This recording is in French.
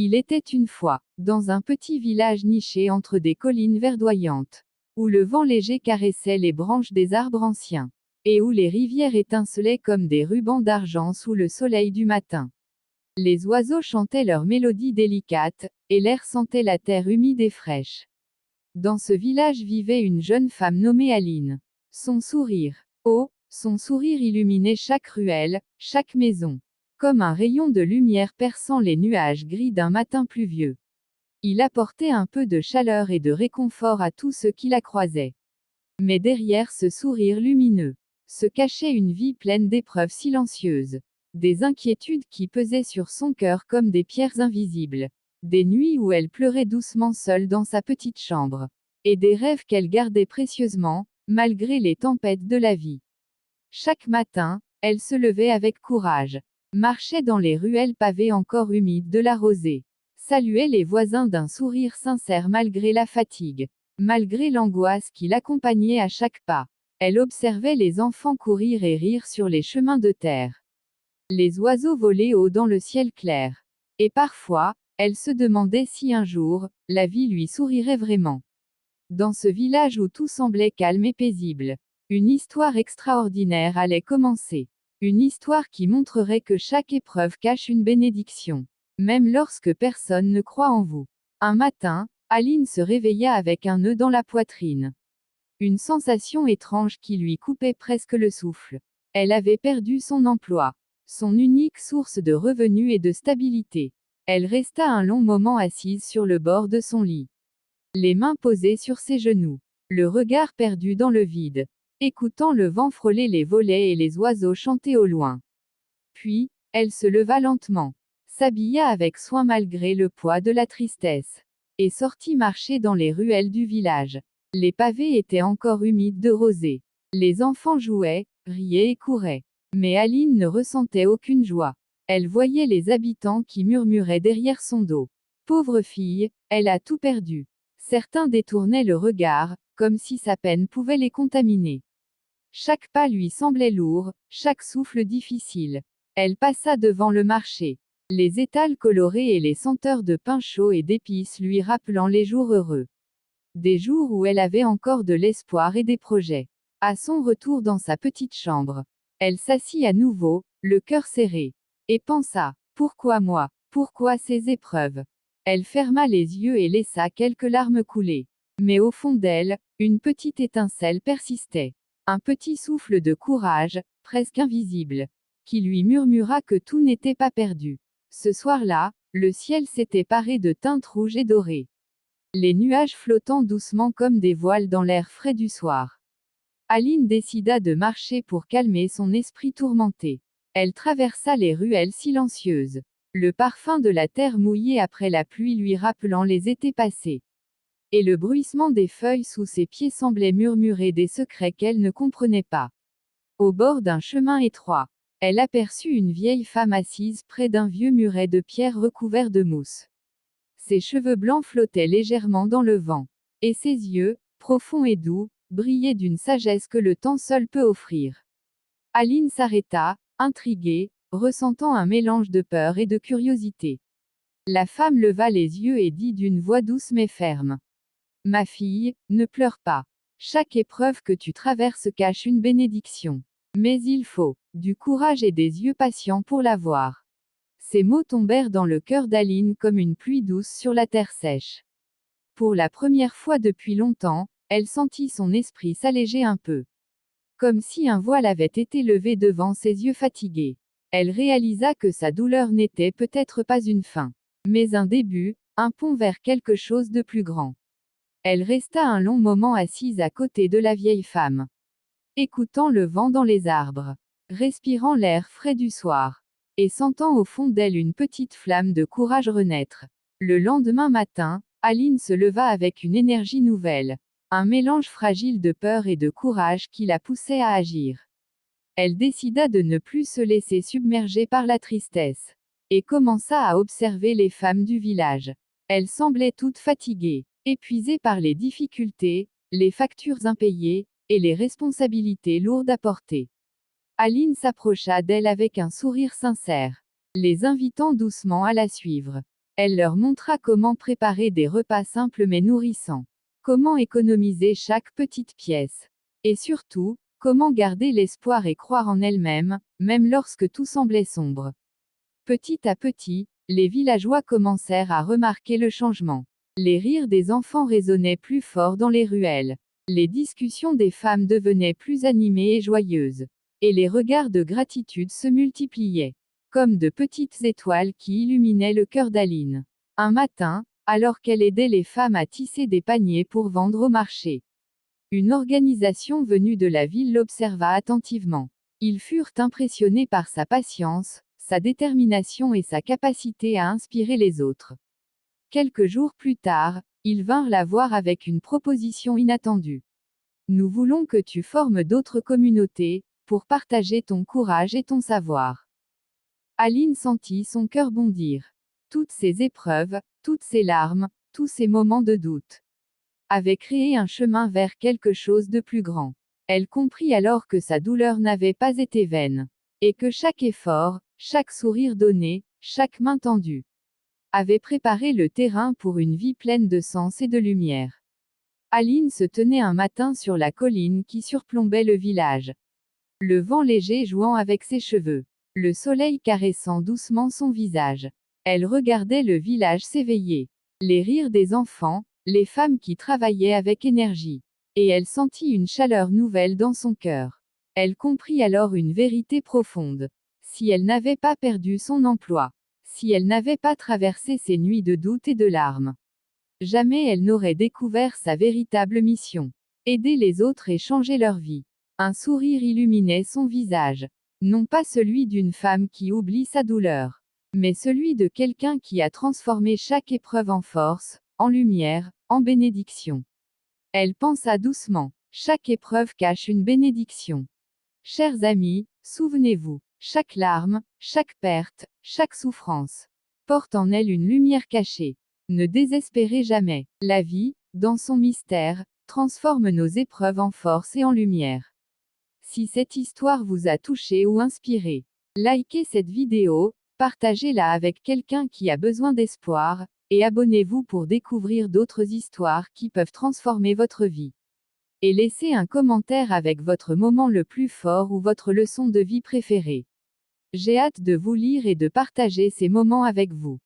Il était une fois, dans un petit village niché entre des collines verdoyantes, où le vent léger caressait les branches des arbres anciens, et où les rivières étincelaient comme des rubans d'argent sous le soleil du matin. Les oiseaux chantaient leurs mélodies délicates, et l'air sentait la terre humide et fraîche. Dans ce village vivait une jeune femme nommée Aline. Son sourire illuminait chaque ruelle, chaque maison, comme un rayon de lumière perçant les nuages gris d'un matin pluvieux. Il apportait un peu de chaleur et de réconfort à tous ceux qui la croisaient. Mais derrière ce sourire lumineux, se cachait une vie pleine d'épreuves silencieuses. Des inquiétudes qui pesaient sur son cœur comme des pierres invisibles. Des nuits où elle pleurait doucement seule dans sa petite chambre. Et des rêves qu'elle gardait précieusement, malgré les tempêtes de la vie. Chaque matin, elle se levait avec courage, marchait dans les ruelles pavées encore humides de la rosée, saluait les voisins d'un sourire sincère malgré la fatigue, malgré l'angoisse qui l'accompagnait à chaque pas. Elle observait les enfants courir et rire sur les chemins de terre. Les oiseaux volaient haut dans le ciel clair. Et parfois, elle se demandait si un jour, la vie lui sourirait vraiment. Dans ce village où tout semblait calme et paisible, une histoire extraordinaire allait commencer. Une histoire qui montrerait que chaque épreuve cache une bénédiction, même lorsque personne ne croit en vous. Un matin, Aline se réveilla avec un nœud dans la poitrine. Une sensation étrange qui lui coupait presque le souffle. Elle avait perdu son emploi, son unique source de revenus et de stabilité. Elle resta un long moment assise sur le bord de son lit, les mains posées sur ses genoux, le regard perdu dans le vide, écoutant le vent frôler les volets et les oiseaux chanter au loin. Puis, elle se leva lentement, s'habilla avec soin malgré le poids de la tristesse, et sortit marcher dans les ruelles du village. Les pavés étaient encore humides de rosée. Les enfants jouaient, riaient et couraient. Mais Aline ne ressentait aucune joie. Elle voyait les habitants qui murmuraient derrière son dos. Pauvre fille, elle a tout perdu. Certains détournaient le regard, comme si sa peine pouvait les contaminer. Chaque pas lui semblait lourd, chaque souffle difficile. Elle passa devant le marché, les étals colorés et les senteurs de pain chaud et d'épices lui rappelant les jours heureux. Des jours où elle avait encore de l'espoir et des projets. À son retour dans sa petite chambre, elle s'assit à nouveau, le cœur serré, et pensa, pourquoi moi, pourquoi ces épreuves? Elle ferma les yeux et laissa quelques larmes couler. Mais au fond d'elle, une petite étincelle persistait. Un petit souffle de courage, presque invisible, qui lui murmura que tout n'était pas perdu. Ce soir-là, le ciel s'était paré de teintes rouges et dorées, les nuages flottant doucement comme des voiles dans l'air frais du soir. Aline décida de marcher pour calmer son esprit tourmenté. Elle traversa les ruelles silencieuses, le parfum de la terre mouillée après la pluie lui rappelant les étés passés. Et le bruissement des feuilles sous ses pieds semblait murmurer des secrets qu'elle ne comprenait pas. Au bord d'un chemin étroit, elle aperçut une vieille femme assise près d'un vieux muret de pierre recouvert de mousse. Ses cheveux blancs flottaient légèrement dans le vent. Et ses yeux, profonds et doux, brillaient d'une sagesse que le temps seul peut offrir. Aline s'arrêta, intriguée, ressentant un mélange de peur et de curiosité. La femme leva les yeux et dit d'une voix douce mais ferme. Ma fille, ne pleure pas. Chaque épreuve que tu traverses cache une bénédiction. Mais il faut du courage et des yeux patients pour la voir. Ces mots tombèrent dans le cœur d'Aline comme une pluie douce sur la terre sèche. Pour la première fois depuis longtemps, elle sentit son esprit s'alléger un peu. Comme si un voile avait été levé devant ses yeux fatigués. Elle réalisa que sa douleur n'était peut-être pas une fin, mais un début, un pont vers quelque chose de plus grand. Elle resta un long moment assise à côté de la vieille femme, écoutant le vent dans les arbres, respirant l'air frais du soir, et sentant au fond d'elle une petite flamme de courage renaître. Le lendemain matin, Aline se leva avec une énergie nouvelle, un mélange fragile de peur et de courage qui la poussait à agir. Elle décida de ne plus se laisser submerger par la tristesse, et commença à observer les femmes du village. Elles semblaient toutes fatiguées, épuisées par les difficultés, les factures impayées, et les responsabilités lourdes à porter. Aline s'approcha d'elle avec un sourire sincère, les invitant doucement à la suivre. Elle leur montra comment préparer des repas simples mais nourrissants. Comment économiser chaque petite pièce. Et surtout, comment garder l'espoir et croire en elle-même, même lorsque tout semblait sombre. Petit à petit, les villageois commencèrent à remarquer le changement. Les rires des enfants résonnaient plus fort dans les ruelles. Les discussions des femmes devenaient plus animées et joyeuses. Et les regards de gratitude se multipliaient, comme de petites étoiles qui illuminaient le cœur d'Aline. Un matin, alors qu'elle aidait les femmes à tisser des paniers pour vendre au marché, une organisation venue de la ville l'observa attentivement. Ils furent impressionnés par sa patience, sa détermination et sa capacité à inspirer les autres. Quelques jours plus tard, ils vinrent la voir avec une proposition inattendue. Nous voulons que tu formes d'autres communautés, pour partager ton courage et ton savoir. Aline sentit son cœur bondir. Toutes ces épreuves, toutes ces larmes, tous ces moments de doute avaient créé un chemin vers quelque chose de plus grand. Elle comprit alors que sa douleur n'avait pas été vaine. Et que chaque effort, chaque sourire donné, chaque main tendue, avait préparé le terrain pour une vie pleine de sens et de lumière. Aline se tenait un matin sur la colline qui surplombait le village. Le vent léger jouant avec ses cheveux. Le soleil caressant doucement son visage. Elle regardait le village s'éveiller. Les rires des enfants, les femmes qui travaillaient avec énergie. Et elle sentit une chaleur nouvelle dans son cœur. Elle comprit alors une vérité profonde. Si elle n'avait pas perdu son emploi, si elle n'avait pas traversé ces nuits de doute et de larmes, jamais elle n'aurait découvert sa véritable mission. Aider les autres et changer leur vie. Un sourire illuminait son visage. Non pas celui d'une femme qui oublie sa douleur, mais celui de quelqu'un qui a transformé chaque épreuve en force, en lumière, en bénédiction. Elle pensa doucement. Chaque épreuve cache une bénédiction. Chers amis, souvenez-vous, chaque larme, chaque perte, chaque souffrance porte en elle une lumière cachée. Ne désespérez jamais. La vie, dans son mystère, transforme nos épreuves en force et en lumière. Si cette histoire vous a touché ou inspiré, likez cette vidéo, partagez-la avec quelqu'un qui a besoin d'espoir, et abonnez-vous pour découvrir d'autres histoires qui peuvent transformer votre vie. Et laissez un commentaire avec votre moment le plus fort ou votre leçon de vie préférée. J'ai hâte de vous lire et de partager ces moments avec vous.